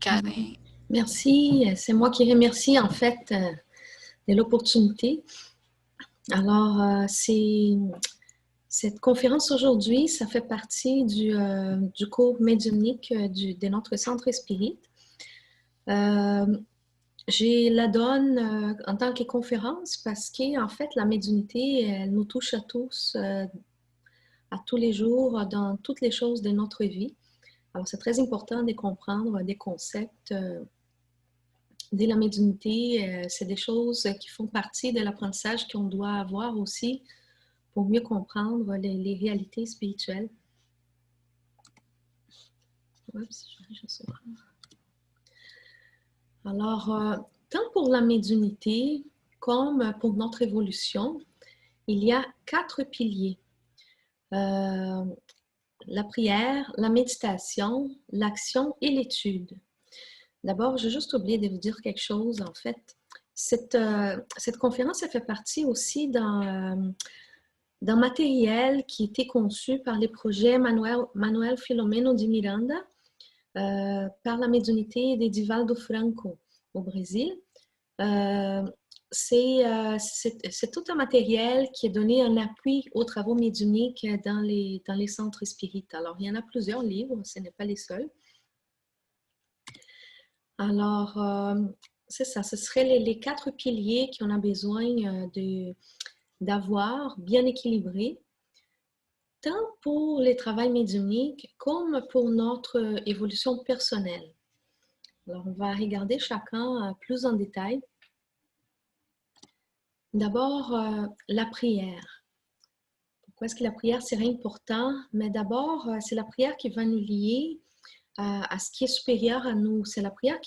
Karine. Merci, c'est moi qui remercie en fait de l'opportunité. Alors, cette conférence aujourd'hui, ça fait partie du cours médiumnique de notre centre spirit. J'ai la donne en tant que conférence parce qu'en fait, la médiumnité, elle nous touche à tous les jours, dans toutes les choses de notre vie. Alors, c'est très important de comprendre des concepts de la médiumnité. C'est des choses qui font partie de l'apprentissage qu'on doit avoir aussi pour mieux comprendre les réalités spirituelles. Alors, tant pour la médiumnité comme pour notre évolution, il y a 4 piliers. La prière, la méditation, l'action et l'étude. D'abord, j'ai juste oublié de vous dire quelque chose. En fait, cette conférence, elle fait partie aussi d'un matériel qui a été conçu par les projets Manuel Filomeno de Miranda, par la médiumnité de Divaldo Franco au Brésil. C'est tout un matériel qui est donné un appui aux travaux médiumniques dans les centres spirites. Alors, il y en a plusieurs livres, ce n'est pas les seuls. Alors, c'est ça, ce seraient les 4 piliers qu'on a besoin d'avoir bien équilibrés, tant pour les travaux médiumniques comme pour notre évolution personnelle. Alors, on va regarder chacun plus en détail. D'abord, la prière. Pourquoi est-ce que la prière serait importante? Mais d'abord, c'est la prière qui va nous lier à ce qui est supérieur à nous. C'est la prière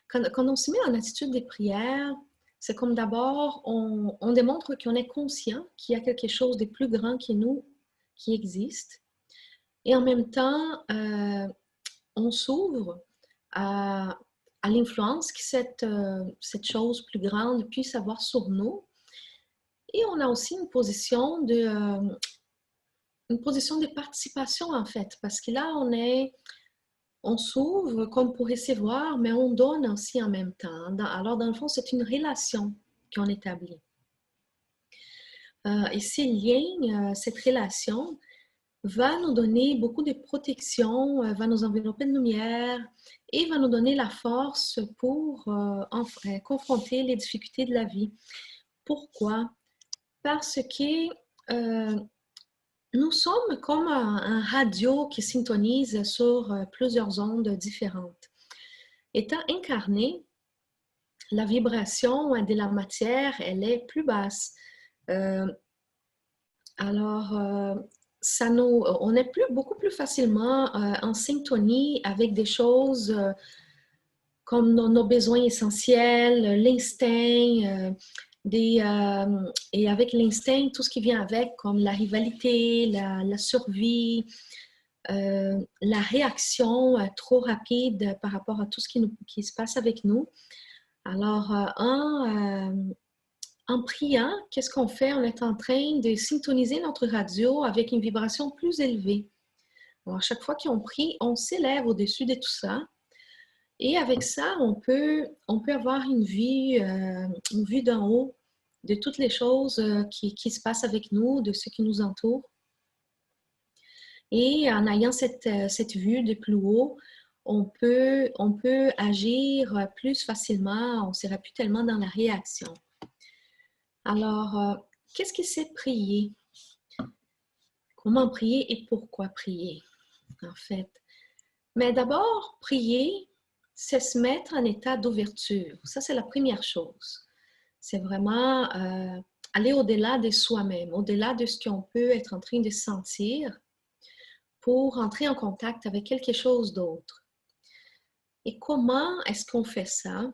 quand on se met en attitude de prière, c'est comme d'abord, on démontre qu'on est conscient qu'il y a quelque chose de plus grand que nous qui existe. Et en même temps, on s'ouvre à l'influence que cette chose plus grande puisse avoir sur nous. Et on a aussi une position de participation, en fait, parce que là, on s'ouvre comme pour recevoir, mais on donne aussi en même temps. Alors, dans le fond, c'est une relation qu'on établit. Et ces liens, cette relation, va nous donner beaucoup de protection, va nous envelopper de lumière et va nous donner la force pour confronter les difficultés de la vie. Pourquoi? Parce que nous sommes comme un radio qui syntonise sur plusieurs ondes différentes. Étant incarné, la vibration de la matière, elle est plus basse. On est beaucoup plus facilement en syntonie avec des choses comme nos besoins essentiels, l'instinct, et avec l'instinct, tout ce qui vient avec, comme la rivalité, la survie, la réaction trop rapide par rapport à tout ce qui se passe avec nous. Alors, en priant, qu'est-ce qu'on fait? On est en train de syntoniser notre radio avec une vibration plus élevée. Alors, chaque fois qu'on prie, on s'élève au-dessus de tout ça. Et avec ça, on peut avoir une vue d'en haut de toutes les choses qui se passent avec nous, de ce qui nous entoure. Et en ayant cette vue de plus haut, on peut agir plus facilement, on ne sera plus tellement dans la réaction. Alors, qu'est-ce que c'est prier? Comment prier et pourquoi prier, en fait? Mais d'abord, prier, c'est se mettre en état d'ouverture. Ça, c'est la première chose. C'est vraiment aller au-delà de soi-même, au-delà de ce qu'on peut être en train de sentir pour entrer en contact avec quelque chose d'autre. Et comment est-ce qu'on fait ça?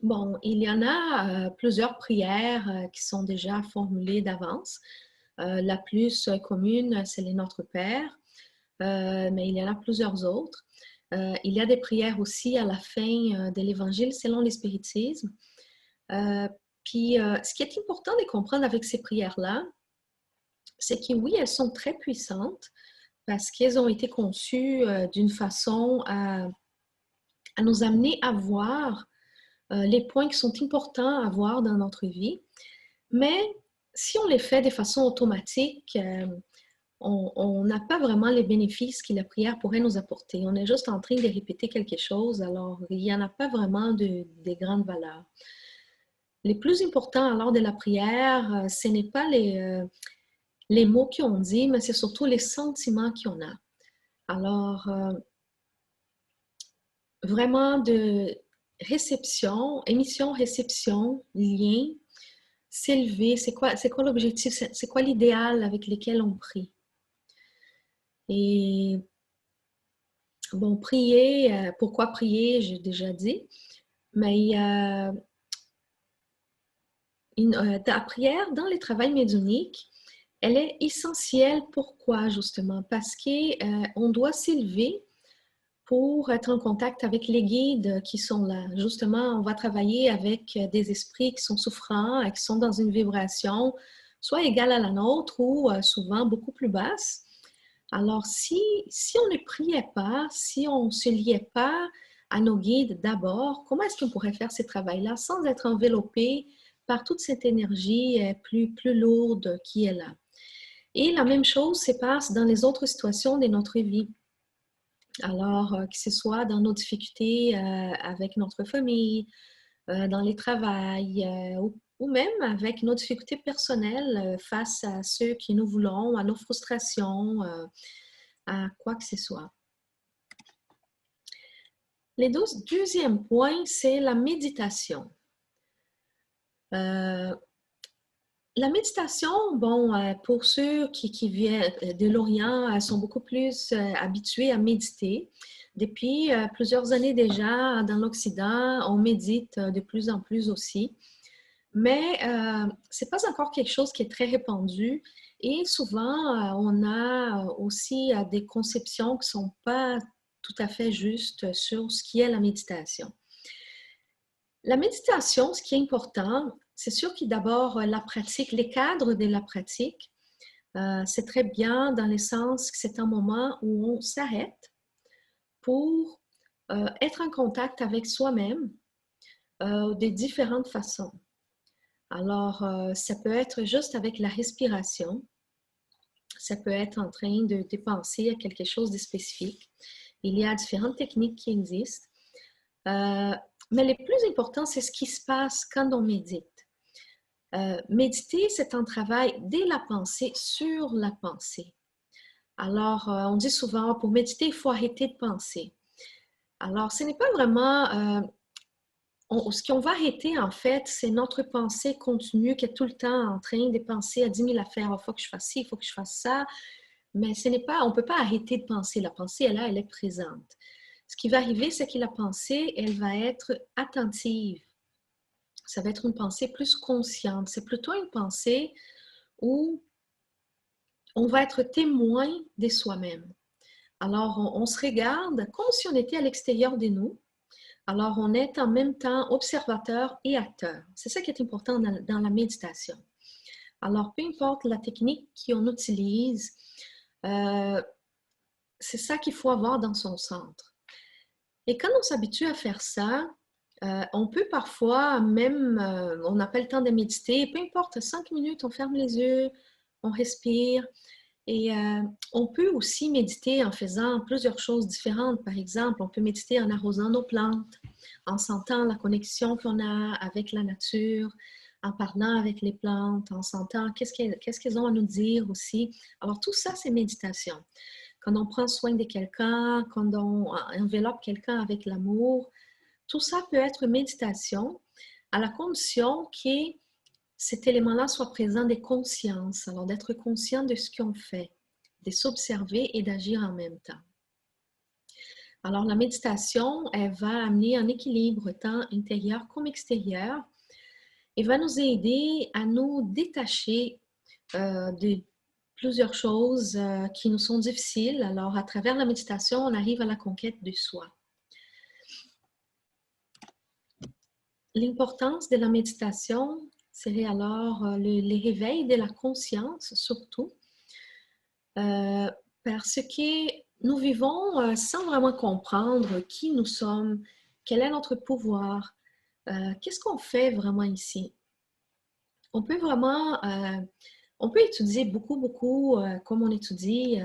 Bon, il y en a plusieurs prières qui sont déjà formulées d'avance. La plus commune, c'est les Notre Père, mais il y en a plusieurs autres. Il y a des prières aussi à la fin de l'Évangile selon l'espiritisme. Puis, ce qui est important de comprendre avec ces prières-là, c'est que oui, elles sont très puissantes parce qu'elles ont été conçues d'une façon à à nous amener à voir les points qui sont importants à voir dans notre vie. Mais si on les fait de façon automatique, on n'a pas vraiment les bénéfices que la prière pourrait nous apporter. On est juste en train de répéter quelque chose, alors il n'y en a pas vraiment de grandes valeurs. Les plus importants alors de la prière, ce n'est pas les mots qu'on dit, mais c'est surtout les sentiments qu'on a. Alors, vraiment de réception, émission, réception, lien, s'élever, c'est quoi l'objectif, c'est quoi l'idéal avec lequel on prie. Et bon, prier, pourquoi prier, j'ai déjà dit, mais il y a la prière dans les travails médiumniques, elle est essentielle. Pourquoi justement? Parce qu'on doit s'élever pour être en contact avec les guides qui sont là. Justement, on va travailler avec des esprits qui sont souffrants, qui sont dans une vibration soit égale à la nôtre ou souvent beaucoup plus basse. Alors, si on ne priait pas, si on ne se liait pas à nos guides d'abord, comment est-ce qu'on pourrait faire ce travail-là sans être enveloppé par toute cette énergie plus lourde qui est là? Et la même chose se passe dans les autres situations de notre vie. Alors, que ce soit dans nos difficultés avec notre famille, dans les travails, ou même avec nos difficultés personnelles face à ceux que nous voulons, à nos frustrations, à quoi que ce soit. Le deuxième point, c'est la méditation. La méditation, bon, pour ceux qui viennent de l'Orient, sont beaucoup plus habitués à méditer. Depuis plusieurs années déjà, dans l'Occident, on médite de plus en plus aussi. Mais ce n'est pas encore quelque chose qui est très répandu. Et souvent, on a aussi des conceptions qui ne sont pas tout à fait justes sur ce qui est la méditation. La méditation, ce qui est important, c'est sûr qu'il y a d'abord la pratique, les cadres de la pratique. C'est très bien dans le sens que c'est un moment où on s'arrête pour être en contact avec soi-même de différentes façons. Alors, ça peut être juste avec la respiration. Ça peut être en train de penser à quelque chose de spécifique. Il y a différentes techniques qui existent. Mais le plus important, c'est ce qui se passe quand on médite. Méditer, c'est un travail dès la pensée sur la pensée. Alors, on dit souvent, pour méditer, il faut arrêter de penser. Alors, ce n'est pas vraiment... ce qu'on va arrêter, en fait, c'est notre pensée continue qui est tout le temps en train de penser à 10 000 affaires. Il faut que je fasse ci, il faut que je fasse ça. Mais ce n'est pas, on ne peut pas arrêter de penser. La pensée, elle est présente. Ce qui va arriver, c'est que la pensée, elle va être attentive. Ça va être une pensée plus consciente. C'est plutôt une pensée où on va être témoin de soi-même. Alors, on se regarde comme si on était à l'extérieur de nous. Alors, on est en même temps observateur et acteur. C'est ça qui est important dans la méditation. Alors, peu importe la technique qu'on utilise, c'est ça qu'il faut avoir dans son centre. Et quand on s'habitue à faire ça, on peut parfois même, on n'a pas le temps de méditer, peu importe, 5 minutes, on ferme les yeux, on respire. Et on peut aussi méditer en faisant plusieurs choses différentes. Par exemple, on peut méditer en arrosant nos plantes, en sentant la connexion qu'on a avec la nature, en parlant avec les plantes, en sentant qu'est-ce qu'elles ont à nous dire aussi. Alors tout ça, c'est méditation. Quand on prend soin de quelqu'un, quand on enveloppe quelqu'un avec l'amour, tout ça peut être méditation à la condition que cet élément-là soit présent des consciences, alors d'être conscient de ce qu'on fait, de s'observer et d'agir en même temps. Alors la méditation, elle va amener un équilibre tant intérieur comme extérieur et va nous aider à nous détacher de plusieurs choses qui nous sont difficiles. Alors à travers la méditation, on arrive à la conquête de soi. L'importance de la méditation serait alors les réveils de la conscience surtout, parce que nous vivons sans vraiment comprendre qui nous sommes quel est notre pouvoir, qu'est-ce qu'on fait vraiment ici. On peut vraiment, on peut étudier beaucoup, comme on étudie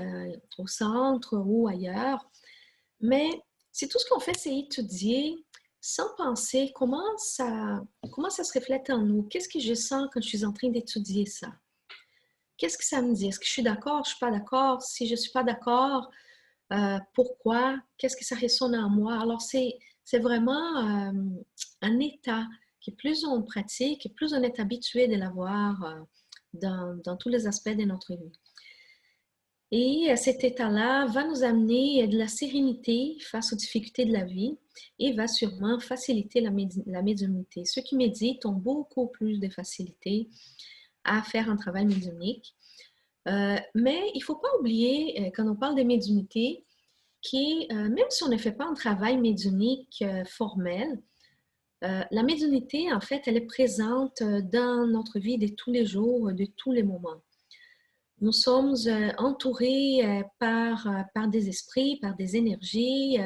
au centre ou ailleurs, mais si tout ce qu'on fait, c'est étudier sans penser comment ça se reflète en nous, qu'est-ce que je sens quand je suis en train d'étudier ça. Qu'est-ce que ça me dit? Est-ce que je suis d'accord? Je ne suis pas d'accord? Si je ne suis pas d'accord, pourquoi? Qu'est-ce que ça résonne en moi? Alors, c'est vraiment un état que plus on pratique, plus on est habitué de l'avoir dans tous les aspects de notre vie. Et cet état-là va nous amener de la sérénité face aux difficultés de la vie et va sûrement faciliter la médiumnité. Ceux qui méditent ont beaucoup plus de facilité à faire un travail médiumnique. Mais il ne faut pas oublier, quand on parle de médiumnité, même si on ne fait pas un travail médiumnique formel, la médiumnité, en fait, elle est présente dans notre vie de tous les jours, de tous les moments. Nous sommes entourés par des esprits, par des énergies,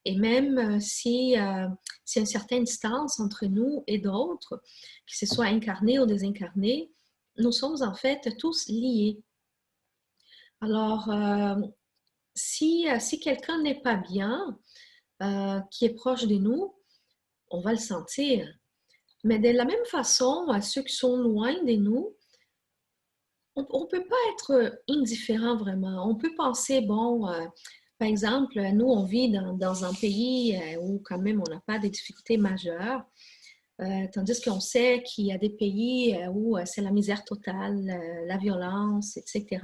et même si y a une certaine distance entre nous et d'autres, que ce soit incarnés ou désincarnés, nous sommes en fait tous liés. Alors, si quelqu'un n'est pas bien, qui est proche de nous, on va le sentir. Mais de la même façon, à ceux qui sont loin de nous, on ne peut pas être indifférent vraiment. On peut penser, bon, par exemple, nous, on vit dans un pays où quand même on n'a pas de difficultés majeures, tandis qu'on sait qu'il y a des pays où c'est la misère totale, la violence, etc.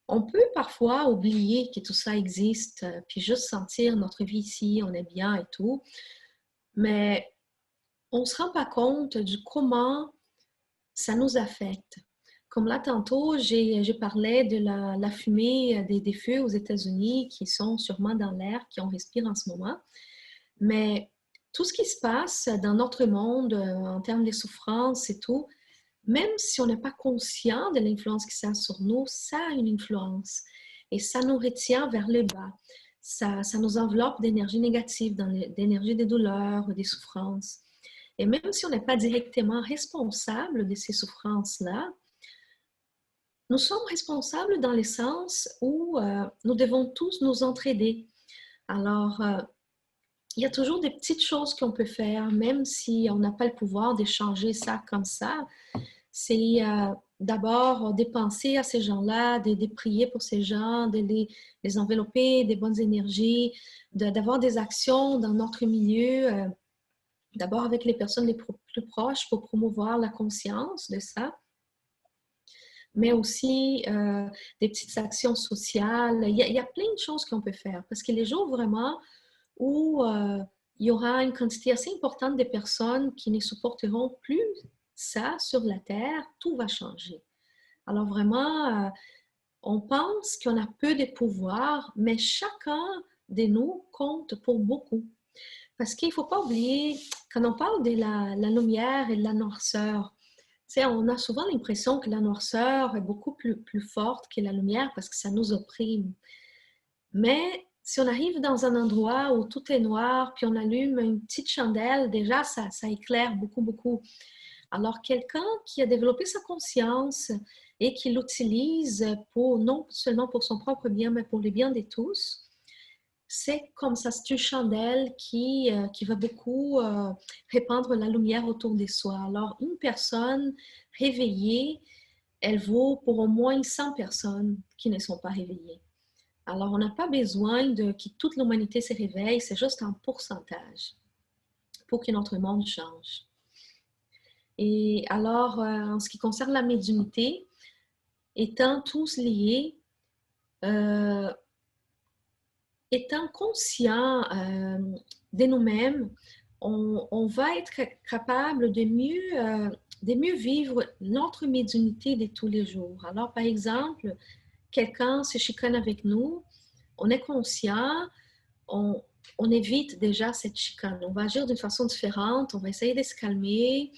On peut parfois oublier que tout ça existe, puis juste sentir notre vie ici, on est bien et tout, mais on ne se rend pas compte du comment ça nous affecte. Comme là, tantôt, je parlais de la fumée des feux aux États-Unis qui sont sûrement dans l'air, qu'on respire en ce moment. Mais tout ce qui se passe dans notre monde en termes de souffrance et tout, même si on n'est pas conscient de l'influence que ça a sur nous, ça a une influence. Et ça nous retient vers le bas. Ça nous enveloppe d'énergie négative, d'énergie des douleurs, des souffrances. Et même si on n'est pas directement responsable de ces souffrances-là, nous sommes responsables dans le sens où nous devons tous nous entraider. Alors, il y a toujours des petites choses qu'on peut faire, même si on n'a pas le pouvoir de changer ça comme ça. C'est d'abord de penser à ces gens-là, de prier pour ces gens, de les envelopper des bonnes énergies, d'avoir des actions dans notre milieu, d'abord avec les personnes les plus proches pour promouvoir la conscience de ça, mais aussi des petites actions sociales. Il y a plein de choses qu'on peut faire parce que les jours vraiment où il y aura une quantité assez importante de personnes qui ne supporteront plus ça sur la Terre, tout va changer. Alors vraiment, on pense qu'on a peu de pouvoir, mais chacun de nous compte pour beaucoup. Parce qu'il ne faut pas oublier, quand on parle de la lumière et de la noirceur, on a souvent l'impression que la noirceur est beaucoup plus forte que la lumière parce que ça nous opprime. Mais si on arrive dans un endroit où tout est noir, puis on allume une petite chandelle, déjà, ça éclaire beaucoup. Alors, quelqu'un qui a développé sa conscience et qui l'utilise non seulement pour son propre bien, mais pour le bien de tous, c'est comme ça, c'est une chandelle qui va beaucoup répandre la lumière autour de soi. Alors, une personne réveillée, elle vaut pour au moins 100 personnes qui ne sont pas réveillées. Alors, on n'a pas besoin que toute l'humanité se réveille, c'est juste un pourcentage pour que notre monde change. Et alors, en ce qui concerne la médiumnité, étant tous liés, étant conscients de nous-mêmes, on va être capable de mieux vivre notre médiumnité de tous les jours. Alors, par exemple, quelqu'un se chicane avec nous, on est conscient, on évite déjà cette chicane. On va agir d'une façon différente, on va essayer de se calmer,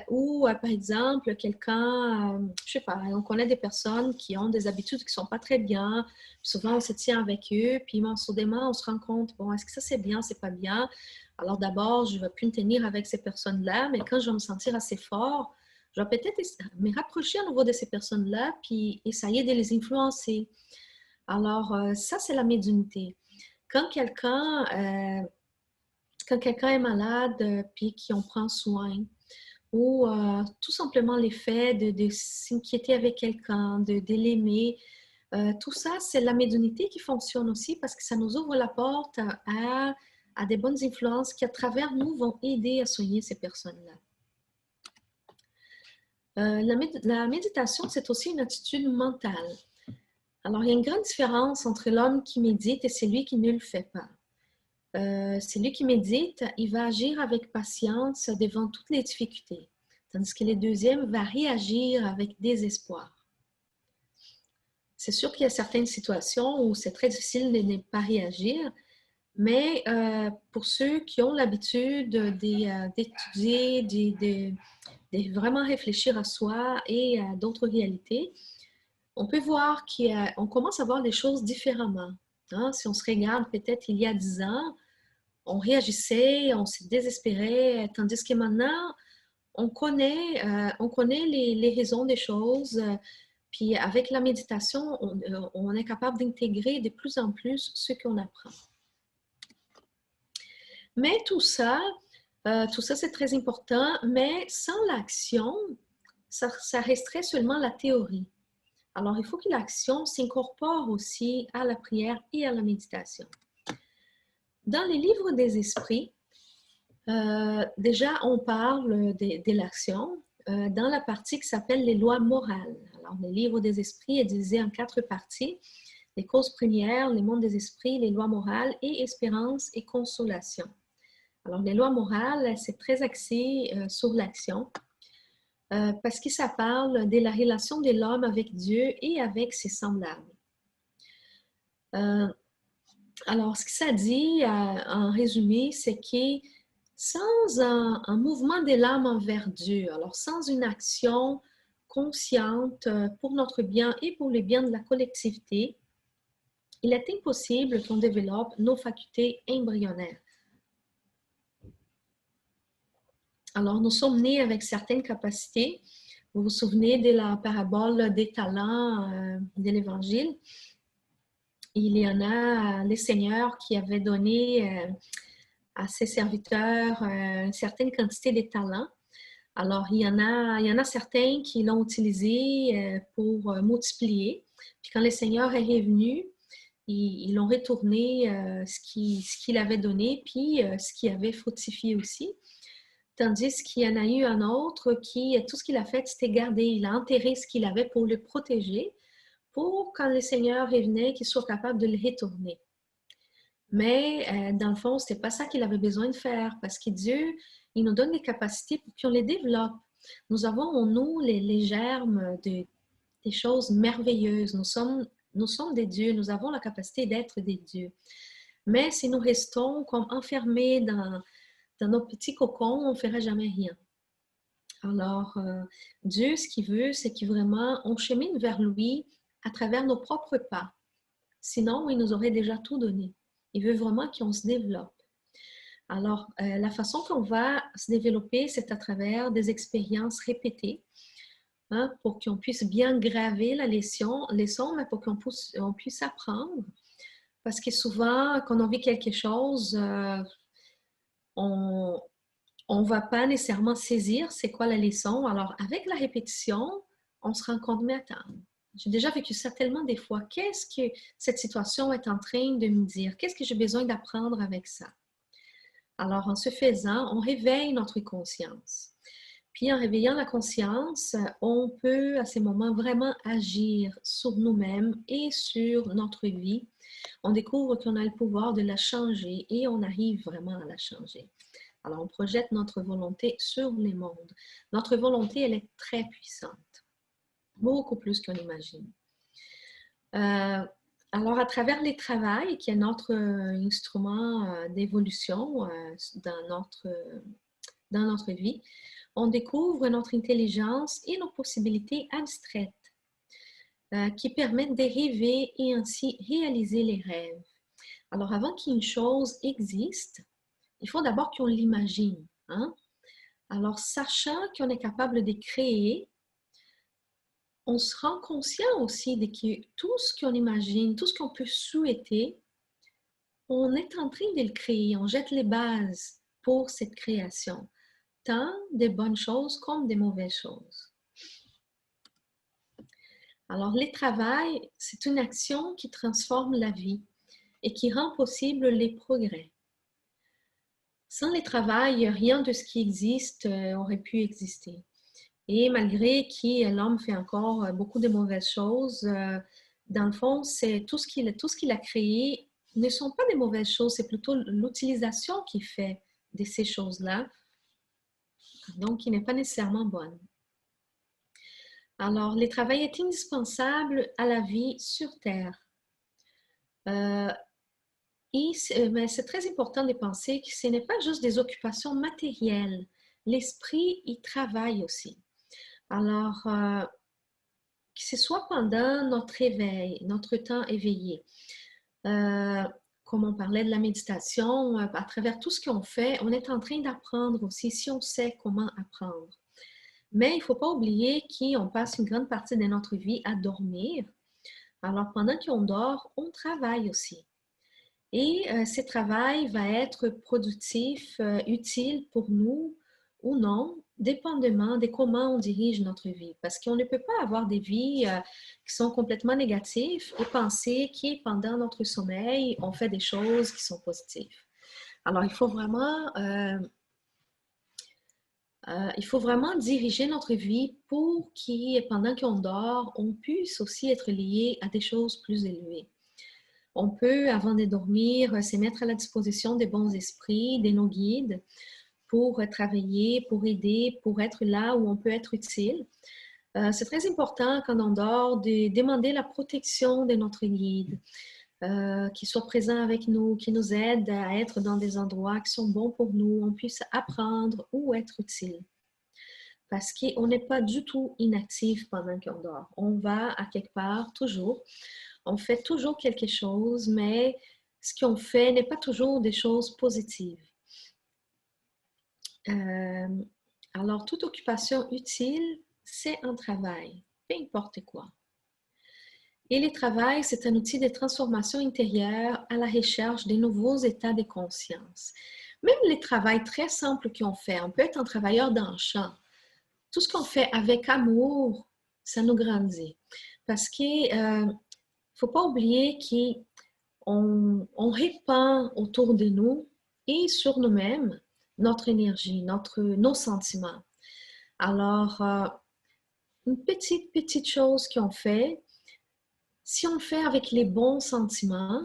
Ou par exemple, quelqu'un, je sais pas, on connaît des personnes qui ont des habitudes qui sont pas très bien. Souvent, on se tient avec eux, puis soudainement, on se rend compte, bon, est-ce que ça c'est bien, c'est pas bien? Alors d'abord, je ne vais plus me tenir avec ces personnes-là, mais quand je vais me sentir assez fort, je vais peut-être me rapprocher à nouveau de ces personnes-là, puis essayer de les influencer. Alors, ça, c'est la médiumnité. Quand quelqu'un est malade, puis qu'on prend soin, ou tout simplement l'effet de s'inquiéter avec quelqu'un, de l'aimer. Tout ça, c'est la médiumnité qui fonctionne aussi parce que ça nous ouvre la porte à des bonnes influences qui, à travers nous, vont aider à soigner ces personnes-là. La méditation, c'est aussi une attitude mentale. Alors, il y a une grande différence entre l'homme qui médite et celui qui ne le fait pas. Celui qui médite, il va agir avec patience devant toutes les difficultés, tandis que le deuxième va réagir avec désespoir. C'est sûr qu'il y a certaines situations où c'est très difficile de ne pas réagir, mais pour ceux qui ont l'habitude d'étudier, de vraiment réfléchir à soi et à d'autres réalités, on peut voir qu'on commence à voir les choses différemment. Hein? Si on se regarde peut-être il y a 10 ans, on réagissait, on se désespérait, tandis que maintenant, on connaît les raisons des choses, puis avec la méditation, on est capable d'intégrer de plus en plus ce qu'on apprend. Mais tout ça c'est très important, mais sans l'action, ça resterait seulement la théorie. Alors, il faut que l'action s'incorpore aussi à la prière et à la méditation. Dans les livres des esprits, déjà, on parle de l'action dans la partie qui s'appelle les lois morales. Alors, le livre des esprits est divisé en 4 parties. Les causes premières, les mondes des esprits, les lois morales et espérance et consolation. Alors, les lois morales, c'est très axé sur l'action parce que ça parle de la relation de l'homme avec Dieu et avec ses semblables. Alors, ce que ça dit en résumé, c'est que sans un mouvement de l'âme envers Dieu, alors sans une action consciente pour notre bien et pour le bien de la collectivité, il est impossible qu'on développe nos facultés embryonnaires. Alors, nous sommes nés avec certaines capacités. Vous vous souvenez de la parabole des talents de l'Évangile? Il y en a les seigneurs qui avaient donné à ses serviteurs une certaine quantité de talents. Alors, il y en a certains qui l'ont utilisé pour multiplier. Puis quand le Seigneur est revenu, ils l'ont retourné ce qu'il avait donné, puis ce qui avait fructifié aussi. Tandis qu'il y en a eu un autre qui, tout ce qu'il a fait, c'était garder. Il a enterré ce qu'il avait pour le protéger, pour quand le Seigneur revenait, qu'il soit capable de le retourner. Mais dans le fond, ce n'était pas ça qu'il avait besoin de faire, parce que Dieu, il nous donne des capacités pour qu'on les développe. Nous avons en nous les germes des choses merveilleuses. Nous sommes des dieux, nous avons la capacité d'être des dieux. Mais si nous restons comme enfermés dans nos petits cocons, on ne fera jamais rien. Alors, Dieu, ce qu'il veut, c'est que vraiment, on chemine vers lui à travers nos propres pas. Sinon, il nous aurait déjà tout donné. Il veut vraiment qu'on se développe. Alors, la façon qu'on va se développer, c'est à travers des expériences répétées, hein, pour qu'on puisse bien graver la leçon, mais pour qu'on puisse apprendre. Parce que souvent, quand on vit quelque chose, on ne va pas nécessairement saisir c'est quoi la leçon. Alors, avec la répétition, on se rend compte, mais attends, j'ai déjà vécu ça tellement des fois. Qu'est-ce que cette situation est en train de me dire? Qu'est-ce que j'ai besoin d'apprendre avec ça? Alors, en ce faisant, on réveille notre conscience. Puis, en réveillant la conscience, on peut à ces moments vraiment agir sur nous-mêmes et sur notre vie. On découvre qu'on a le pouvoir de la changer et on arrive vraiment à la changer. Alors, on projette notre volonté sur les mondes. Notre volonté, elle est très puissante, beaucoup plus qu'on imagine. Alors, à travers les travails, qui est notre instrument d'évolution dans dans notre vie, on découvre notre intelligence et nos possibilités abstraites qui permettent de rêver et ainsi réaliser les rêves. Alors, avant qu'une chose existe, il faut d'abord qu'on l'imagine. Hein? Alors, sachant qu'on est capable de créer, on se rend conscient aussi de que tout ce qu'on imagine, tout ce qu'on peut souhaiter, on est en train de le créer, on jette les bases pour cette création, tant des bonnes choses comme des mauvaises choses. Alors, le travail, c'est une action qui transforme la vie et qui rend possible les progrès. Sans le travail, rien de ce qui existe aurait pu exister. Et malgré que l'homme fait encore beaucoup de mauvaises choses, dans le fond, c'est tout ce qu'il a créé ne sont pas des mauvaises choses, c'est plutôt l'utilisation qu'il fait de ces choses-là, donc qui n'est pas nécessairement bonne. Alors, le travail est indispensable à la vie sur Terre. Mais c'est très important de penser que ce n'est pas juste des occupations matérielles. L'esprit y travaille aussi. Alors, que ce soit pendant notre éveil, notre temps éveillé, comme on parlait de la méditation, à travers tout ce qu'on fait, on est en train d'apprendre aussi, si on sait comment apprendre. Mais il ne faut pas oublier qu'on passe une grande partie de notre vie à dormir. Alors, pendant qu'on dort, on travaille aussi. Et ce travail va être productif, utile pour nous ou non, dépendamment de comment on dirige notre vie. Parce qu'on ne peut pas avoir des vies qui sont complètement négatives et penser que pendant notre sommeil, on fait des choses qui sont positives. Alors, il faut vraiment diriger notre vie pour que pendant qu'on dort, on puisse aussi être lié à des choses plus élevées. On peut, avant de dormir, se mettre à la disposition des bons esprits, de nos guides, pour travailler, pour aider, pour être là où on peut être utile. C'est très important quand on dort de demander la protection de notre guide, qui soit présent avec nous, qui nous aide à être dans des endroits qui sont bons pour nous, on puisse apprendre ou être utile. Parce qu'on n'est pas du tout inactif pendant qu'on dort. On va à quelque part, toujours. On fait toujours quelque chose, mais ce qu'on fait n'est pas toujours des choses positives. Alors, toute occupation utile, c'est un travail, peu importe quoi. Et le travail, c'est un outil de transformation intérieure à la recherche de nouveaux états de conscience. Même les travails très simples qu'on fait, on peut être un travailleur dans le champ. Tout ce qu'on fait avec amour, ça nous grandit. Parce qu'il ne faut pas oublier qu'on répand autour de nous et sur nous-mêmes notre énergie, nos sentiments. Alors, une petite chose qu'on fait, si on le fait avec les bons sentiments,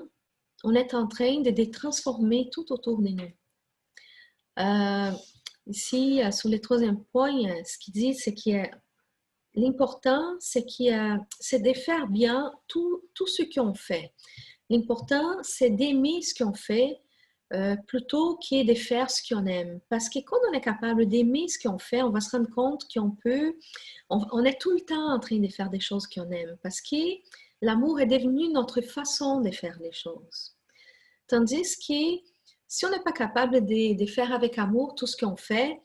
on est en train de les transformer tout autour de nous. Ici, sur le troisième point, ce qu'il dit, c'est que l'important, c'est de faire bien tout ce qu'on fait. L'important, c'est d'aimer ce qu'on fait plutôt que de faire ce qu'on aime. Parce que quand on est capable d'aimer ce qu'on fait, on va se rendre compte on est tout le temps en train de faire des choses qu'on aime. Parce que l'amour est devenu notre façon de faire les choses. Tandis que si on n'est pas capable de faire avec amour tout ce qu'on fait,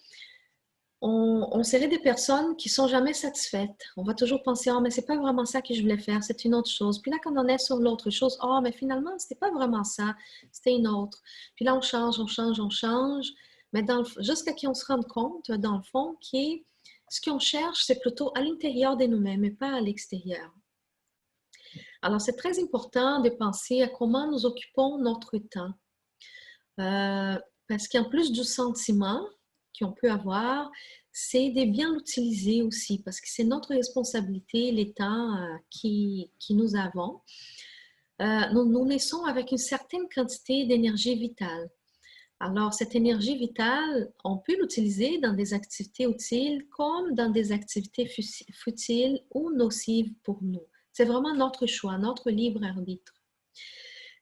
on serait des personnes qui sont jamais satisfaites. On va toujours penser, oh, mais c'est pas vraiment ça que je voulais faire, c'est une autre chose. Puis là, quand on est sur l'autre chose, oh, mais finalement, c'était pas vraiment ça, c'était une autre. Puis là, on change. Mais jusqu'à qu'on se rende compte, dans le fond, que ce qu'on cherche, c'est plutôt à l'intérieur de nous-mêmes et pas à l'extérieur. Alors, c'est très important de penser à comment nous occupons notre temps. Parce qu'en plus du sentiment qu'on peut avoir, c'est de bien l'utiliser aussi, parce que c'est notre responsabilité, les temps qui nous avons. Nous naissons avec une certaine quantité d'énergie vitale. Alors, cette énergie vitale, on peut l'utiliser dans des activités utiles comme dans des activités futiles ou nocives pour nous. C'est vraiment notre choix, notre libre arbitre.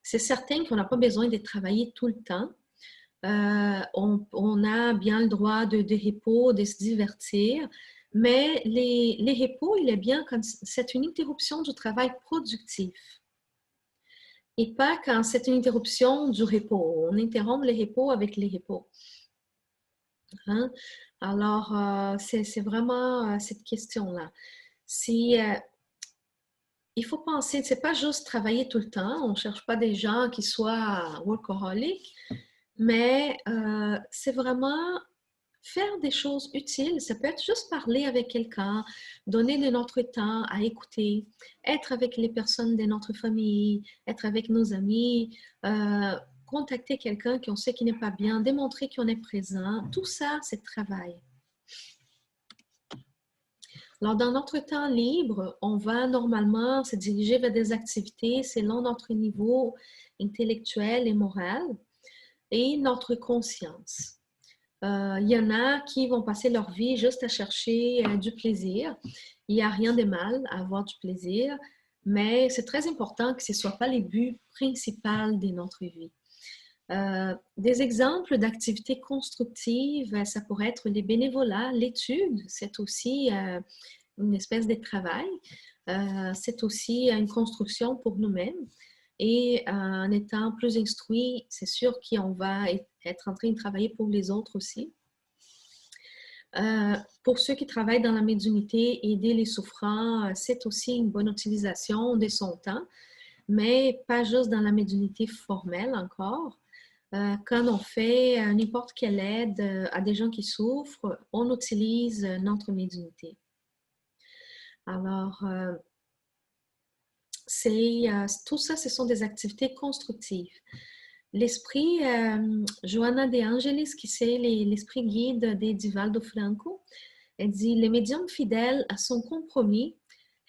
C'est certain qu'on n'a pas besoin de travailler tout le temps. On a bien le droit de repos, de se divertir, mais les repos, il est bien quand c'est une interruption du travail productif et pas quand c'est une interruption du repos. On interrompt les repos avec les repos. Hein? Alors, c'est vraiment cette question-là. Si, il faut penser, c'est pas juste travailler tout le temps, on ne cherche pas des gens qui soient workaholics, mais c'est vraiment faire des choses utiles. Ça peut être juste parler avec quelqu'un, donner de notre temps à écouter, être avec les personnes de notre famille, être avec nos amis, contacter quelqu'un qu'on sait qui n'est pas bien, démontrer qu'on est présent. Tout ça, c'est travail. Alors, dans notre temps libre, on va normalement se diriger vers des activités selon notre niveau intellectuel et moral et notre conscience. Il y en a qui vont passer leur vie juste à chercher du plaisir. Il n'y a rien de mal à avoir du plaisir, mais c'est très important que ce ne soit pas les buts principaux de notre vie. Des exemples d'activités constructives, ça pourrait être les bénévolats, l'étude, c'est aussi une espèce de travail. C'est aussi une construction pour nous-mêmes. Et en étant plus instruit, c'est sûr qu'on va être en train de travailler pour les autres aussi. Pour ceux qui travaillent dans la médiumnité, aider les souffrants, c'est aussi une bonne utilisation de son temps, mais pas juste dans la médiumnité formelle encore. Quand on fait n'importe quelle aide à des gens qui souffrent, on utilise notre médiumnité. Alors, tout ça, ce sont des activités constructives. L'esprit, Johanna de Angelis, qui c'est l'esprit guide d'Edivaldo Franco, elle dit « Les médiums fidèles à son compromis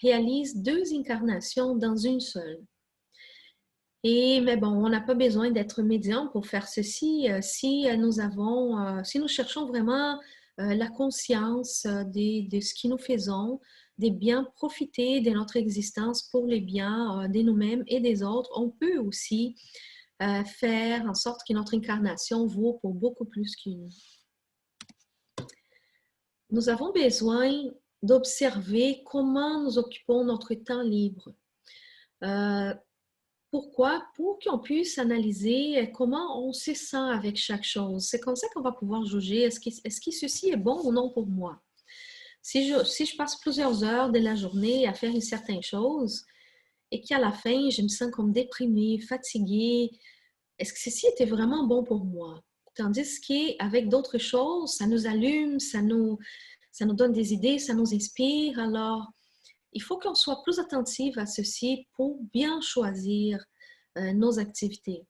réalisent 2 incarnations dans une seule. » Mais bon, on n'a pas besoin d'être médium pour faire ceci. Si nous cherchons vraiment la conscience de ce que nous faisons, de bien profiter de notre existence pour les biens de nous-mêmes et des autres, on peut aussi faire en sorte que notre incarnation vaut pour beaucoup plus qu'une. Nous avons besoin d'observer comment nous occupons notre temps libre. Pourquoi? Pour qu'on puisse analyser comment on se sent avec chaque chose. C'est comme ça qu'on va pouvoir juger est-ce que ceci est bon ou non pour moi. Si je passe plusieurs heures de la journée à faire une certaine chose et qu'à la fin, je me sens comme déprimée, fatiguée, est-ce que ceci était vraiment bon pour moi? Tandis qu'avec d'autres choses, ça nous allume, ça nous donne des idées, ça nous inspire. Alors, il faut qu'on soit plus attentif à ceci pour bien choisir nos activités.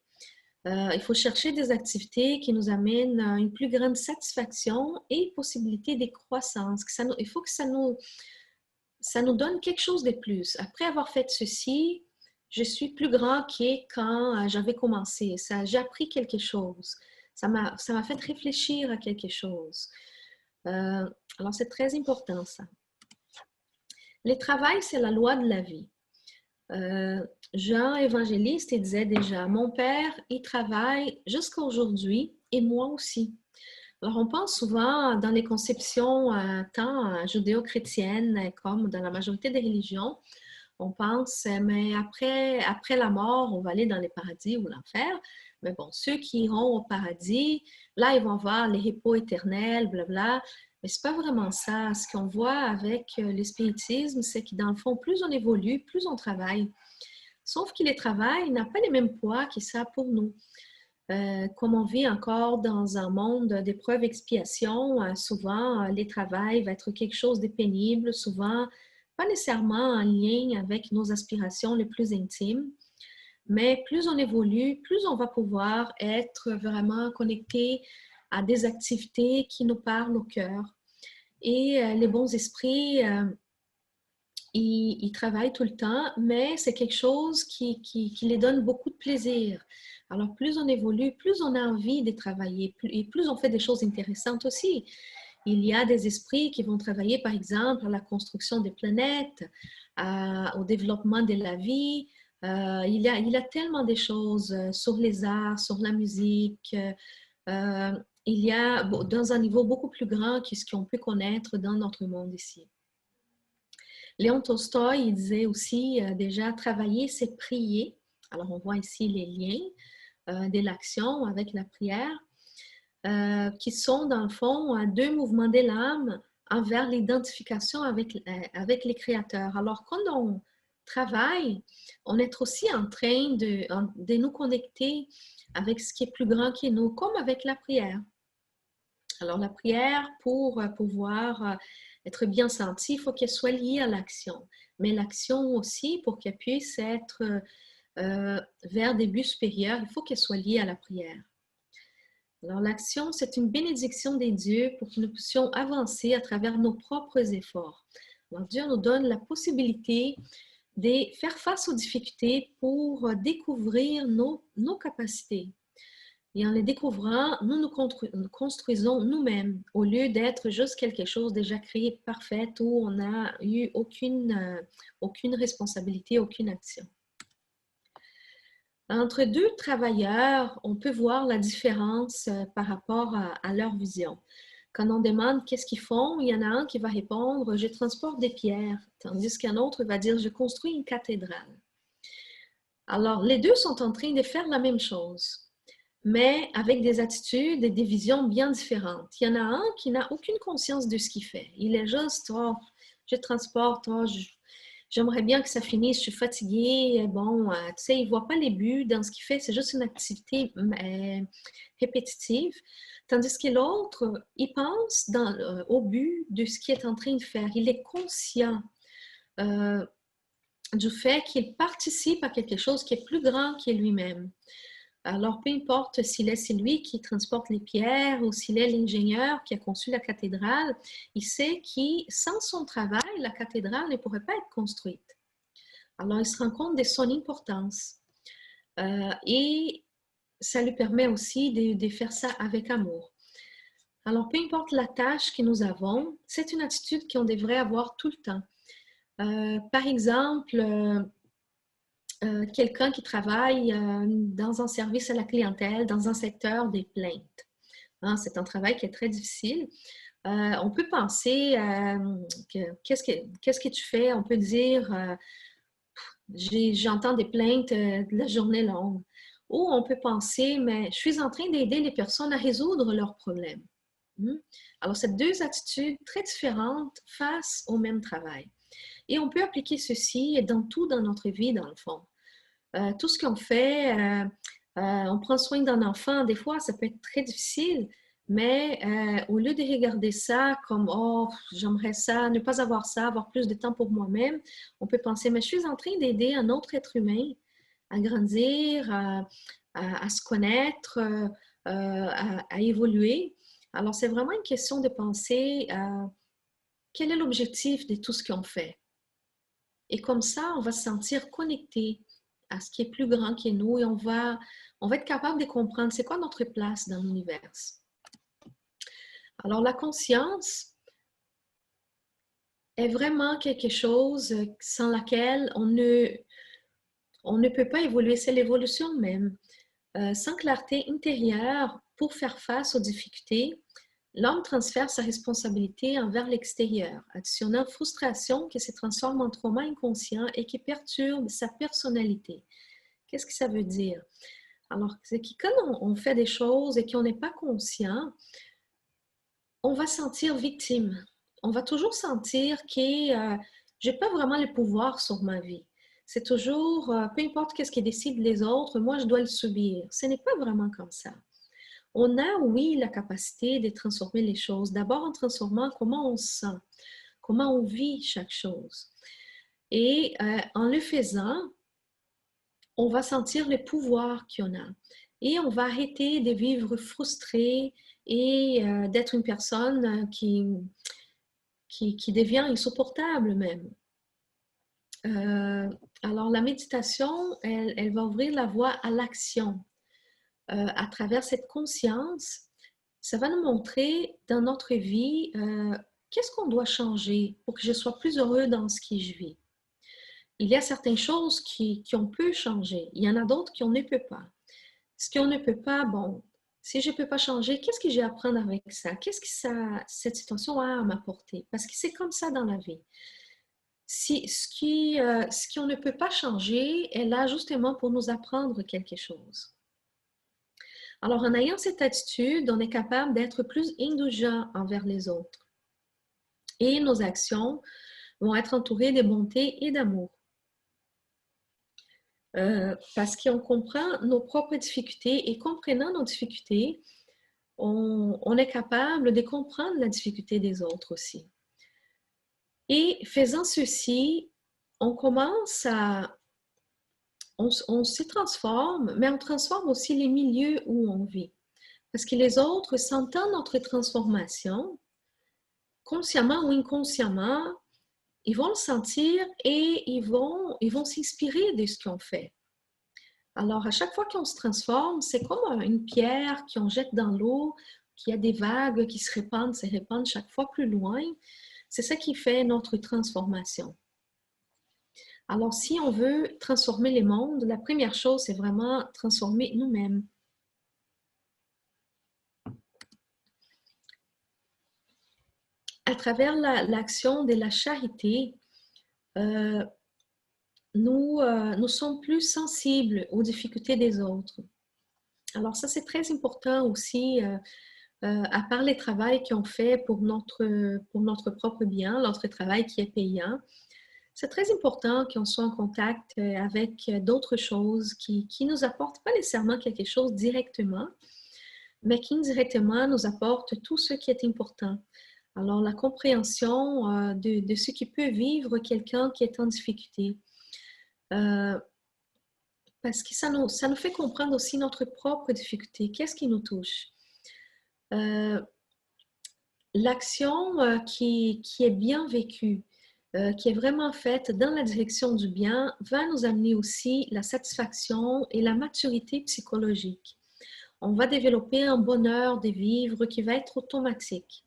Il faut chercher des activités qui nous amènent à une plus grande satisfaction et possibilité de croissance. Il faut que ça nous donne quelque chose de plus. Après avoir fait ceci, je suis plus grand que quand j'avais commencé. J'ai appris quelque chose. Ça m'a fait réfléchir à quelque chose. Alors, c'est très important, ça. Le travail, c'est la loi de la vie. Jean Évangéliste, il disait déjà, mon père, il travaille jusqu'à aujourd'hui et moi aussi. Alors, on pense souvent dans les conceptions tant judéo-chrétiennes comme dans la majorité des religions, on pense, mais après la mort, on va aller dans les paradis ou l'enfer. Mais bon, ceux qui iront au paradis, là, ils vont voir les repos éternels, blabla. Mais ce n'est pas vraiment ça. Ce qu'on voit avec le spiritisme, c'est que dans le fond, plus on évolue, plus on travaille. Sauf que le travail n'a pas les mêmes poids que ça pour nous. Comme on vit encore dans un monde d'épreuves et expiations, souvent, le travail va être quelque chose de pénible, souvent pas nécessairement en lien avec nos aspirations les plus intimes. Mais plus on évolue, plus on va pouvoir être vraiment connecté à des activités qui nous parlent au cœur. Et les bons esprits, ils travaillent tout le temps, mais c'est quelque chose qui les donne beaucoup de plaisir. Alors, plus on évolue, plus on a envie de travailler, et plus on fait des choses intéressantes aussi. Il y a des esprits qui vont travailler, par exemple, à la construction des planètes, au développement de la vie. Il y a tellement de choses sur les arts, sur la musique, il y a dans un niveau beaucoup plus grand que ce qu'on peut connaître dans notre monde ici. Léon Tolstoï, il disait aussi déjà travailler, c'est prier. Alors, on voit ici les liens de l'action avec la prière, qui sont dans le fond deux mouvements de l'âme envers l'identification avec les créateurs. Alors, quand on travaille, on est aussi en train de nous connecter avec ce qui est plus grand que nous, comme avec la prière. Alors, la prière, pour pouvoir être bien sentie, il faut qu'elle soit liée à l'action. Mais l'action aussi, pour qu'elle puisse être vers des buts supérieurs, il faut qu'elle soit liée à la prière. Alors, l'action, c'est une bénédiction des dieux pour que nous puissions avancer à travers nos propres efforts. Alors, Dieu nous donne la possibilité de faire face aux difficultés pour découvrir nos capacités. Et en les découvrant, nous construisons nous-mêmes, au lieu d'être juste quelque chose déjà créé parfait où on n'a eu aucune responsabilité, aucune action. Entre deux travailleurs, on peut voir la différence par rapport à leur vision. Quand on demande qu'est-ce qu'ils font, il y en a un qui va répondre « je transporte des pierres », tandis qu'un autre va dire « je construis une cathédrale ». Alors, les deux sont en train de faire la même chose, mais avec des attitudes et des visions bien différentes. Il y en a un qui n'a aucune conscience de ce qu'il fait. Il est juste « oh, je transporte, oh, j'aimerais bien que ça finisse, je suis fatiguée. » Bon, tu sais, il ne voit pas les buts dans ce qu'il fait, c'est juste une activité répétitive. Tandis que l'autre, il pense au but de ce qu'il est en train de faire. Il est conscient du fait qu'il participe à quelque chose qui est plus grand que lui-même. Alors, peu importe s'il est celui qui transporte les pierres ou s'il est l'ingénieur qui a conçu la cathédrale, il sait que sans son travail, la cathédrale ne pourrait pas être construite. Alors, il se rend compte de son importance. Et ça lui permet aussi de faire ça avec amour. Alors, peu importe la tâche que nous avons, c'est une attitude qu'on devrait avoir tout le temps. Par exemple, quelqu'un qui travaille dans un service à la clientèle, dans un secteur des plaintes. Hein, c'est un travail qui est très difficile. On peut penser, qu'est-ce que tu fais? On peut dire, j'entends des plaintes de la journée longue. Ou on peut penser, mais je suis en train d'aider les personnes à résoudre leurs problèmes. Alors, c'est deux attitudes très différentes face au même travail. Et on peut appliquer ceci dans tout dans notre vie, dans le fond. Tout ce qu'on fait, on prend soin d'un enfant, des fois, ça peut être très difficile, mais au lieu de regarder ça comme « oh, j'aimerais ça, ne pas avoir ça, avoir plus de temps pour moi-même », on peut penser « mais je suis en train d'aider un autre être humain à grandir, à se connaître, à évoluer ». Alors, c'est vraiment une question de penser quel est l'objectif de tout ce qu'on fait. Et comme ça, on va se sentir connecté à ce qui est plus grand que nous et on va être capable de comprendre c'est quoi notre place dans l'univers. Alors, la conscience est vraiment quelque chose sans laquelle on ne peut pas évoluer. C'est l'évolution même. Sans clarté intérieure pour faire face aux difficultés, l'homme transfère sa responsabilité envers l'extérieur, additionnant frustration qui se transforme en trauma inconscient et qui perturbe sa personnalité. Qu'est-ce que ça veut dire? Alors, c'est que quand on fait des choses et qu'on n'est pas conscient, on va se sentir victime. On va toujours sentir que je n'ai pas vraiment le pouvoir sur ma vie. C'est toujours, peu importe qu'est-ce qui décide les autres, moi je dois le subir. Ce n'est pas vraiment comme ça. On a, oui, la capacité de transformer les choses. D'abord en transformant comment on se sent, comment on vit chaque chose. Et en le faisant, on va sentir le pouvoir qu'on a. Et on va arrêter de vivre frustré et d'être une personne qui devient insupportable même. Alors, la méditation, elle va ouvrir la voie à l'action. À travers cette conscience, ça va nous montrer dans notre vie qu'est-ce qu'on doit changer pour que je sois plus heureux dans ce que je vis. Il y a certaines choses qu'on peut changer. Il y en a d'autres qu'on ne peut pas. Ce qu'on ne peut pas, bon, Si je ne peux pas changer, qu'est-ce que j'ai à apprendre avec ça? Qu'est-ce que cette situation a à m'apporter? Parce que c'est comme ça dans la vie. Ce qu'on ne peut pas changer est là justement pour nous apprendre quelque chose. Alors, en ayant cette attitude, on est capable d'être plus indulgent envers les autres. Et nos actions vont être entourées de bonté et d'amour. Parce qu'on comprend nos propres difficultés et comprenant nos difficultés, on est capable de comprendre la difficulté des autres aussi. Et faisant ceci, on commence à... On se transforme, mais on transforme aussi les milieux où on vit. Parce que les autres, sentant notre transformation, consciemment ou inconsciemment, ils vont le sentir et ils vont s'inspirer de ce qu'on fait. Alors, à chaque fois qu'on se transforme, c'est comme une pierre qu'on jette dans l'eau, qui a des vagues qui se répandent chaque fois plus loin. C'est ça qui fait notre transformation. Alors, si on veut transformer les mondes, la première chose, c'est vraiment transformer nous-mêmes. À travers l'action de la charité, nous sommes plus sensibles aux difficultés des autres. Alors ça, c'est très important aussi, à part les travaux qu'on fait pour notre propre bien, notre travail qui est payant. C'est très important qu'on soit en contact avec d'autres choses qui nous apportent pas nécessairement quelque chose directement, mais qui indirectement nous apportent tout ce qui est important. Alors, la compréhension de ce qui peut vivre quelqu'un qui est en difficulté. Parce que ça nous fait comprendre aussi notre propre difficulté. Qu'est-ce qui nous touche? L'action qui est bien vécue, qui est vraiment faite dans la direction du bien, va nous amener aussi la satisfaction et la maturité psychologique. On va développer un bonheur de vivre qui va être automatique.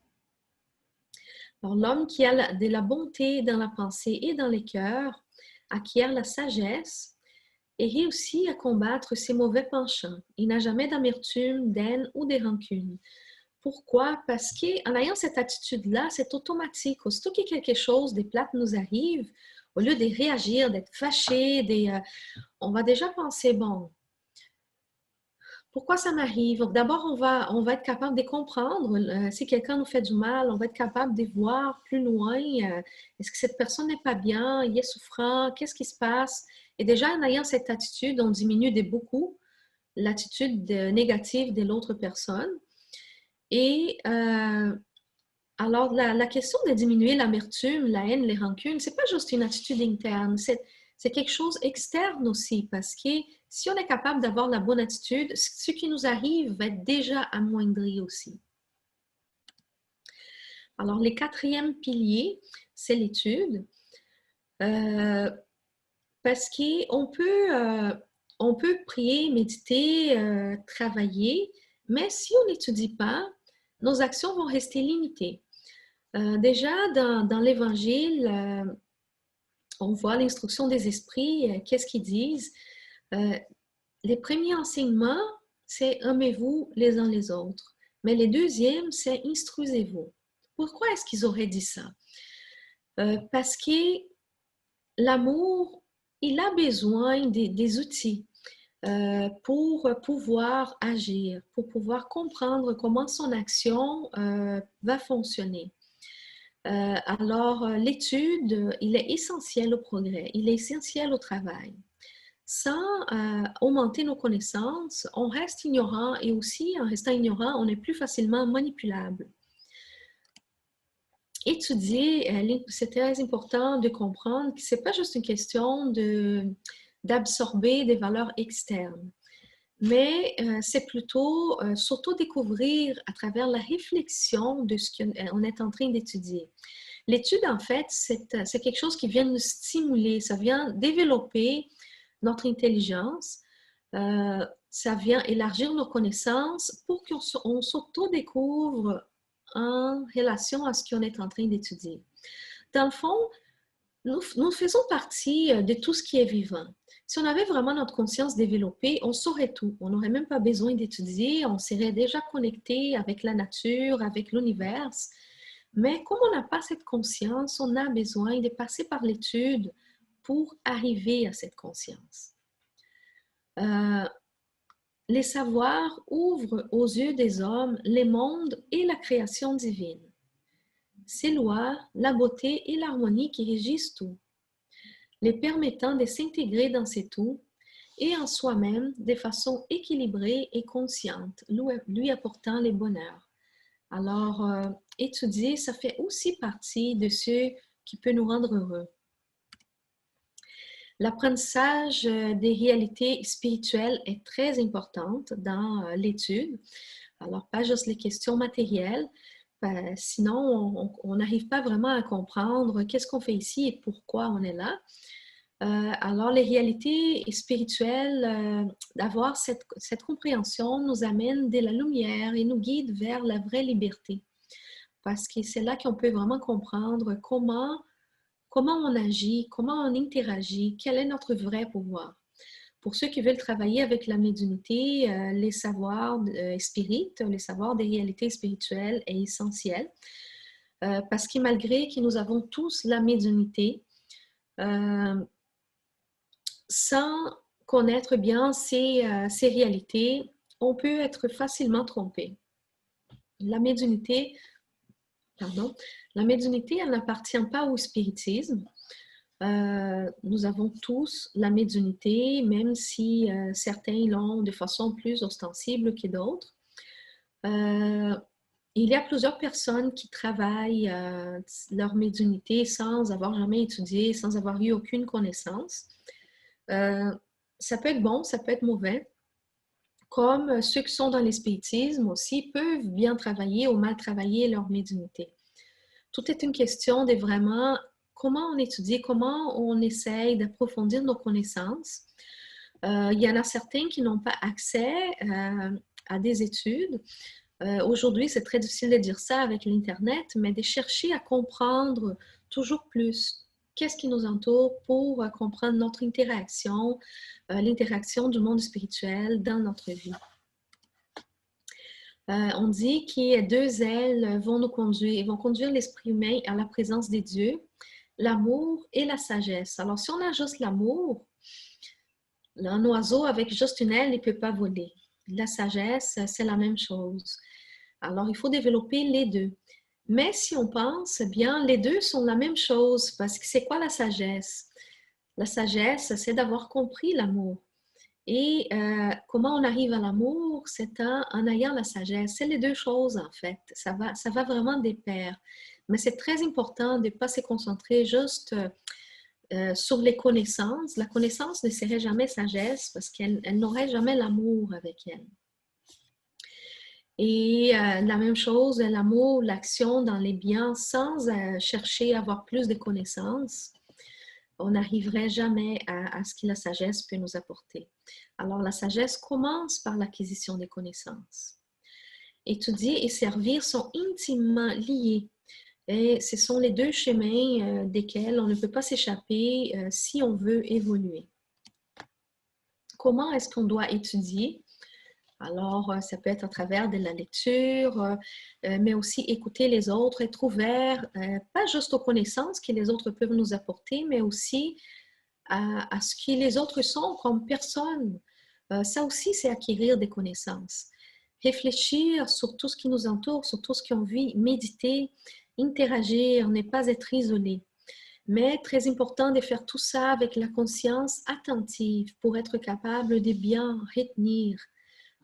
Alors, l'homme qui a de la bonté dans la pensée et dans les cœurs acquiert la sagesse et réussit à combattre ses mauvais penchants. Il n'a jamais d'amertume, d'haine ou de rancune. Pourquoi? Parce qu'en ayant cette attitude-là, c'est automatique. Aussitôt que quelque chose de plate nous arrive, au lieu de réagir, d'être fâché, on va déjà penser, bon, pourquoi ça m'arrive? D'abord, on va être capable de comprendre. Si quelqu'un nous fait du mal, on va être capable de voir plus loin. Est-ce que cette personne n'est pas bien? Il est souffrant? Qu'est-ce qui se passe? Et déjà, en ayant cette attitude, on diminue de beaucoup l'attitude négative de l'autre personne. Et alors, la question de diminuer l'amertume, la haine, les rancunes, c'est pas juste une attitude interne, c'est quelque chose externe aussi, parce que si on est capable d'avoir la bonne attitude, ce qui nous arrive va être déjà amoindri aussi. Alors, le quatrième pilier, c'est l'étude, parce qu'on peut prier, méditer, travailler, mais si on n'étudie pas, nos actions vont rester limitées. Déjà, dans l'Évangile, on voit l'instruction des esprits, qu'est-ce qu'ils disent? Les premiers enseignements, c'est aimez-vous les uns les autres. Mais les deuxièmes, c'est instruisez-vous. Pourquoi est-ce qu'ils auraient dit ça? Parce que l'amour, il a besoin des outils pour pouvoir agir, pour pouvoir comprendre comment son action va fonctionner. Alors, l'étude, il est essentiel au progrès, il est essentiel au travail. Sans augmenter nos connaissances, on reste ignorant et aussi, en restant ignorant, on est plus facilement manipulable. Étudier, c'est très important de comprendre que ce n'est pas juste une question d'absorber des valeurs externes, mais c'est plutôt s'auto-découvrir à travers la réflexion de ce qu'on est en train d'étudier. L'étude, en fait, c'est quelque chose qui vient nous stimuler, ça vient développer notre intelligence, ça vient élargir nos connaissances pour qu'on s'auto-découvre en relation à ce qu'on est en train d'étudier. Dans le fond, nous faisons partie de tout ce qui est vivant. Si on avait vraiment notre conscience développée, on saurait tout. On n'aurait même pas besoin d'étudier, on serait déjà connecté avec la nature, avec l'univers. Mais comme on n'a pas cette conscience, on a besoin de passer par l'étude pour arriver à cette conscience. Les savoirs ouvrent aux yeux des hommes les mondes et la création divine. Ces lois, la beauté et l'harmonie qui régissent tout, les permettant de s'intégrer dans ces tout et en soi-même de façon équilibrée et consciente, lui apportant les bonheurs. Alors, étudier, ça fait aussi partie de ce qui peut nous rendre heureux. L'apprentissage des réalités spirituelles est très importante dans l'étude. Alors, pas juste les questions matérielles, sinon on n'arrive pas vraiment à comprendre qu'est-ce qu'on fait ici et pourquoi on est là. Alors, les réalités spirituelles, d'avoir cette compréhension nous amène de la lumière et nous guide vers la vraie liberté. Parce que c'est là qu'on peut vraiment comprendre comment on agit, comment on interagit, quel est notre vrai pouvoir. Pour ceux qui veulent travailler avec la médiumnité, les savoirs spirites, les savoirs des réalités spirituelles est essentiel. Parce que malgré que nous avons tous la médiumnité, sans connaître bien ces réalités, on peut être facilement trompé. La médiumnité, elle n'appartient pas au spiritisme. Nous avons tous la médiumnité, même si certains l'ont de façon plus ostensible que d'autres. Il y a plusieurs personnes qui travaillent leur médiumnité sans avoir jamais étudié, sans avoir eu aucune connaissance. Ça peut être bon, ça peut être mauvais. Comme ceux qui sont dans l'espiritisme aussi peuvent bien travailler ou mal travailler leur médiumnité. Tout est une question de vraiment comment on étudie, comment on essaye d'approfondir nos connaissances. Il y en a certains qui n'ont pas accès à des études. Aujourd'hui, c'est très difficile de dire ça avec l'Internet, mais de chercher à comprendre toujours plus qu'est-ce qui nous entoure pour comprendre notre interaction, l'interaction du monde spirituel dans notre vie. On dit que deux ailes vont conduire l'esprit humain à la présence des dieux, l'amour et la sagesse. Alors, si on a juste l'amour, un oiseau avec juste une aile ne peut pas voler. La sagesse, c'est la même chose. Alors, il faut développer les deux. Mais si on pense bien, les deux sont la même chose, parce que c'est quoi la sagesse? La sagesse, c'est d'avoir compris l'amour. Et comment on arrive à l'amour? C'est en ayant la sagesse. C'est les deux choses, en fait. Ça va vraiment de pair. Mais c'est très important de ne pas se concentrer juste sur les connaissances. La connaissance ne serait jamais sagesse parce qu'elle n'aurait jamais l'amour avec elle. Et la même chose, l'amour, l'action dans les biens sans chercher à avoir plus de connaissances, on n'arriverait jamais à ce que la sagesse peut nous apporter. Alors, la sagesse commence par l'acquisition des connaissances. Étudier et servir sont intimement liés. Et ce sont les deux chemins desquels on ne peut pas s'échapper si on veut évoluer. Comment est-ce qu'on doit étudier? Alors, ça peut être à travers de la lecture, mais aussi écouter les autres, être ouvert, pas juste aux connaissances que les autres peuvent nous apporter, mais aussi à ce que les autres sont comme personnes. Ça aussi, c'est acquérir des connaissances. Réfléchir sur tout ce qui nous entoure, sur tout ce qu'on vit, méditer, interagir, ne pas être isolé. Mais très important de faire tout ça avec la conscience attentive pour être capable de bien retenir,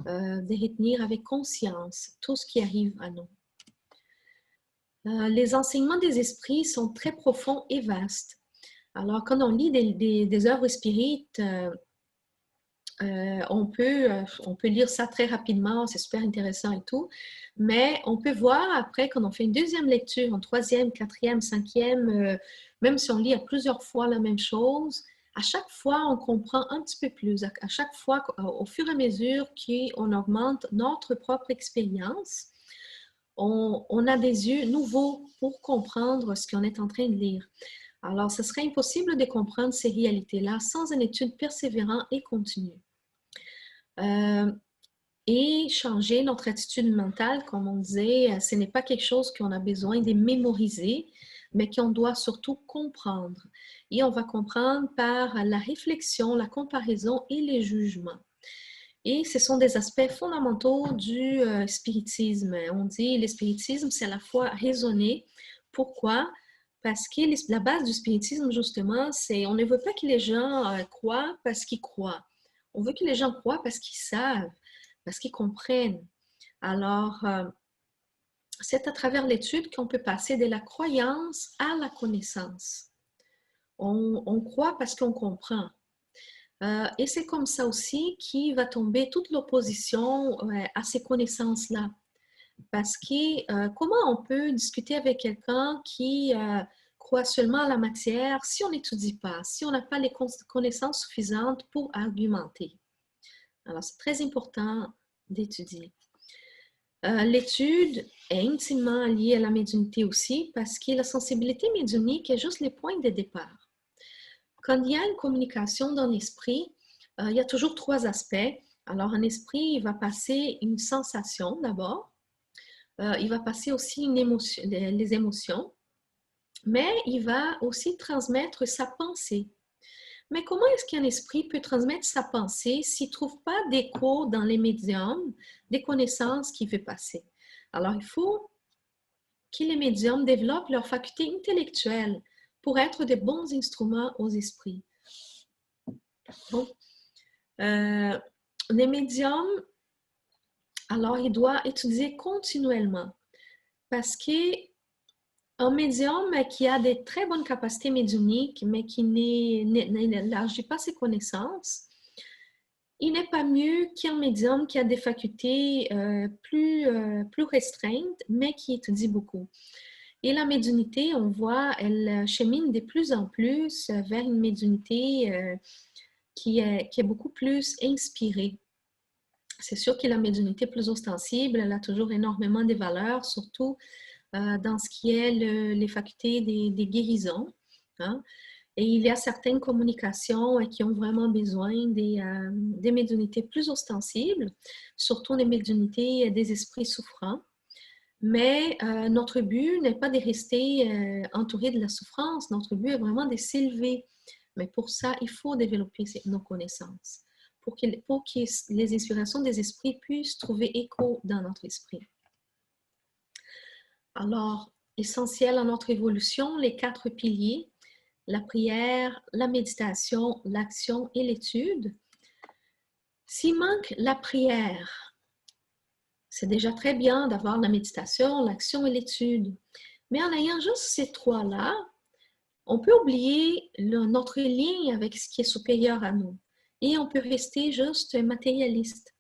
de retenir avec conscience tout ce qui arrive à nous. Les enseignements des esprits sont très profonds et vastes. Alors, quand on lit des œuvres spirites, on peut lire ça très rapidement, c'est super intéressant et tout, mais on peut voir après, quand on fait une deuxième lecture, en troisième, quatrième, cinquième, même si on lit à plusieurs fois la même chose, à chaque fois, on comprend un petit peu plus. À chaque fois, au fur et à mesure qu'on augmente notre propre expérience, on a des yeux nouveaux pour comprendre ce qu'on est en train de lire. Alors, ce serait impossible de comprendre ces réalités-là sans une étude persévérante et continue. Et changer notre attitude mentale, comme on disait, ce n'est pas quelque chose qu'on a besoin de mémoriser, mais qu'on doit surtout comprendre. Et on va comprendre par la réflexion, la comparaison et les jugements. Et ce sont des aspects fondamentaux du spiritisme. On dit que le spiritisme, c'est à la fois raisonné. Pourquoi? Parce que la base du spiritisme, justement, c'est on ne veut pas que les gens croient parce qu'ils croient. On veut que les gens croient parce qu'ils savent, parce qu'ils comprennent. Alors, c'est à travers l'étude qu'on peut passer de la croyance à la connaissance. On croit parce qu'on comprend. Et c'est comme ça aussi qu'il va tomber toute l'opposition à ces connaissances-là. Parce que comment on peut discuter avec quelqu'un qui croit seulement à la matière si on n'étudie pas, si on n'a pas les connaissances suffisantes pour argumenter? Alors, c'est très important d'étudier. L'étude est intimement liée à la médiumnité aussi parce que la sensibilité médiumnique est juste les points de départ. Quand il y a une communication d'un esprit, il y a toujours 3 aspects. Alors, un esprit, il va passer une sensation d'abord. Il va passer aussi une émotion, les émotions. Mais il va aussi transmettre sa pensée. Mais comment est-ce qu'un esprit peut transmettre sa pensée s'il ne trouve pas d'écho dans les médiums, des connaissances qu'il veut passer? Alors, il faut que les médiums développent leur faculté intellectuelle pour être de bons instruments aux esprits. Bon. Les médiums, alors, il doit étudier continuellement parce qu'un médium qui a des très bonnes capacités médiumniques, mais qui n'élargit pas ses connaissances, il n'est pas mieux qu'un médium qui a des facultés plus restreintes, mais qui étudie beaucoup. Et la médiumnité, on voit, elle chemine de plus en plus vers une médiumnité qui est beaucoup plus inspirée. C'est sûr que la médiumnité plus ostensible, elle a toujours énormément de valeurs, surtout dans ce qui est les facultés des guérisons. Hein? Et il y a certaines communications qui ont vraiment besoin des médiumnités plus ostensibles, surtout les médiumnités des esprits souffrants. Mais notre but n'est pas de rester entouré de la souffrance, notre but est vraiment de s'élever. Mais pour ça, il faut développer nos connaissances pour que les inspirations des esprits puissent trouver écho dans notre esprit. Alors, essentiel à notre évolution, les 4 piliers, la prière, la méditation, l'action et l'étude. S'il manque la prière, c'est déjà très bien d'avoir la méditation, l'action et l'étude. Mais en ayant juste ces 3-là, on peut oublier notre lien avec ce qui est supérieur à nous. Et on peut rester juste matérialiste.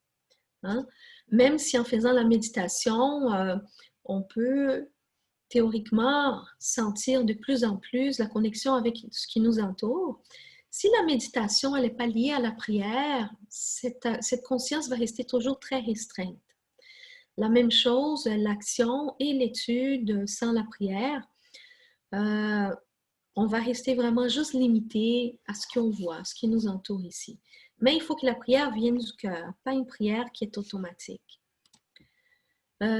Hein? Même si en faisant la méditation, on peut théoriquement sentir de plus en plus la connexion avec ce qui nous entoure. Si la méditation n'est pas liée à la prière, cette conscience va rester toujours très restreinte. La même chose, l'action et l'étude sans la prière, on va rester vraiment juste limité à ce qu'on voit, à ce qui nous entoure ici. Mais il faut que la prière vienne du cœur, pas une prière qui est automatique.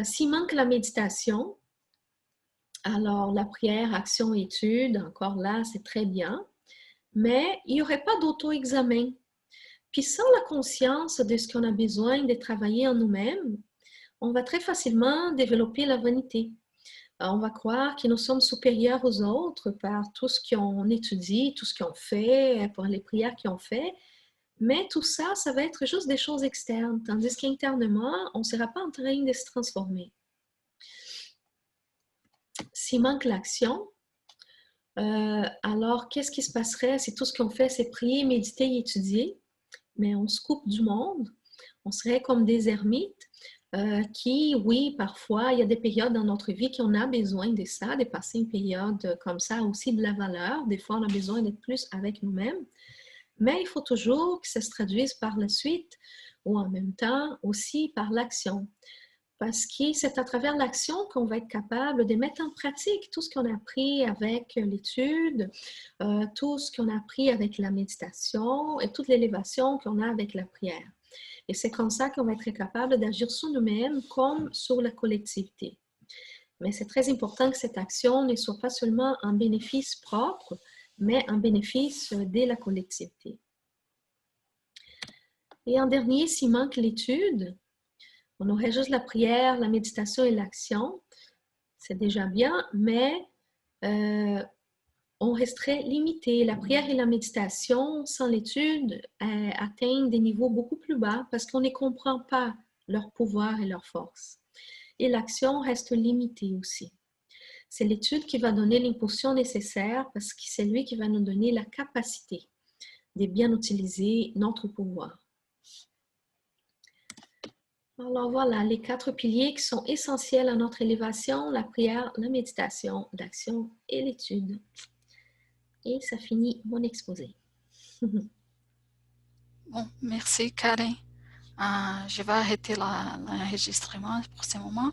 S'il manque la méditation, alors la prière, action, étude, encore là, c'est très bien, mais il n'y aurait pas d'auto-examen. Puis sans la conscience de ce qu'on a besoin de travailler en nous-mêmes, on va très facilement développer la vanité. On va croire que nous sommes supérieurs aux autres par tout ce qu'on étudie, tout ce qu'on fait, par les prières qu'on fait. Mais tout ça, ça va être juste des choses externes, tandis qu'internement, on ne sera pas en train de se transformer. S'il manque l'action, alors qu'est-ce qui se passerait si tout ce qu'on fait, c'est prier, méditer et étudier? Mais on se coupe du monde, on serait comme des ermites. Qui, oui, parfois, il y a des périodes dans notre vie qu'on a besoin de ça, de passer une période comme ça, aussi de la valeur. Des fois, on a besoin d'être plus avec nous-mêmes. Mais il faut toujours que ça se traduise par la suite ou en même temps aussi par l'action. parce que c'est à travers l'action qu'on va être capable de mettre en pratique tout ce qu'on a appris avec l'étude, tout ce qu'on a appris avec la méditation et toute l'élévation qu'on a avec la prière. Et c'est comme ça qu'on va être capable d'agir sur nous-mêmes comme sur la collectivité. Mais c'est très important que cette action ne soit pas seulement un bénéfice propre, mais un bénéfice de la collectivité. Et en dernier, s'il manque l'étude, on aurait juste la prière, la méditation et l'action. C'est déjà bien, mais on resterait limité. La prière et la méditation, sans l'étude, atteignent des niveaux beaucoup plus bas parce qu'on ne comprend pas leur pouvoir et leur force. Et l'action reste limitée aussi. C'est l'étude qui va donner l'impulsion nécessaire parce que c'est lui qui va nous donner la capacité de bien utiliser notre pouvoir. Alors voilà, les 4 piliers qui sont essentiels à notre élévation, la prière, la méditation, l'action et l'étude. Et ça finit mon exposé. Bon, merci Karen. Je vais arrêter l'enregistrement pour ce moment.